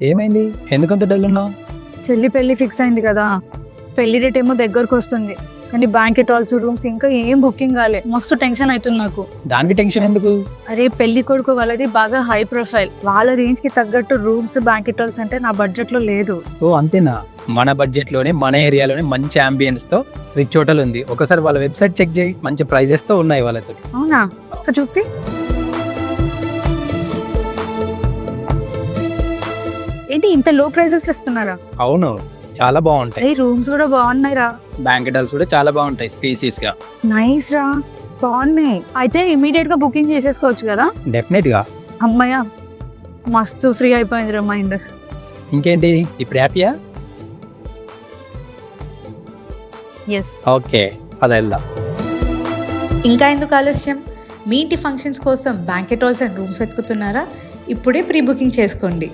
ఏమైంది? ఎందుకంత డల్ ఉన్నావు? చెల్లి పెళ్లి ఫిక్స్ అయింది కదా, పెళ్లి డేట్ ఏమో దగ్గరకు వస్తుంది, కానీ బ్యాంకెట్ హాల్స్ రూమ్స్ ఇంకా ఏం బుకింగ్ కాలే. మస్తు టెన్షన్ అవుతుంది నాకు. దానికి టెన్షన్ ఎందుకు? అరే పెళ్లి కొడుకు వాళ్ళది బాగా హై ప్రొఫైల్, వాళ్ళ రేంజ్ కి తగ్గట్టు రూమ్స్ బ్యాంకెట్ హాల్స్ అంటే నా బడ్జెట్ లో లేదు. ఓ అంతేనా? మన బడ్జెట్ లోనే మన ఏరియాలోనే మంచి అంబియన్స్ తో రిచ్ హోటల్ ఉంది. ఒకసారి వాళ్ళ వెబ్సైట్ చెక్ చేయి, మంచి ప్రైజెస్ తో ఉన్నాయి వాళ్ళతో. అవునా? సో చూపి. ఏంటి ఇంత లో ప్రైసెస్ ఇస్తున్నారా? అవును, చాలా బాగుంటాయి. అరే రూమ్స్ కూడా బాగున్నాయి రా. బ్యాంకెట్ హాల్స్ కూడా చాలా బాగుంటాయి, స్పేసియస్ గా. నైస్ రా, బాగున్నాయి. అయితే ఇమీడియట్ గా బుకింగ్ చేసేసుకోవచ్చు కదా? డెఫినెట్ గా. అమ్మయ్య, మస్తు ఫ్రీ అయిపోయింది రా మైండ్. ఇంకేంటి, ఇప్పుడు హ్యాపీయా? ఎస్. ఓకే, అది వెళ్దాం. ఇంకా ఎందుకు ఆలస్యం? మీ ఇంటి ఫంక్షన్స్ కోసం బ్యాంకెట్ హాల్స్ అండ్ రూమ్స్ వెతుకుతున్నారా? ఇప్పుడే ప్రీ బుకింగ్ చేసుకోండి.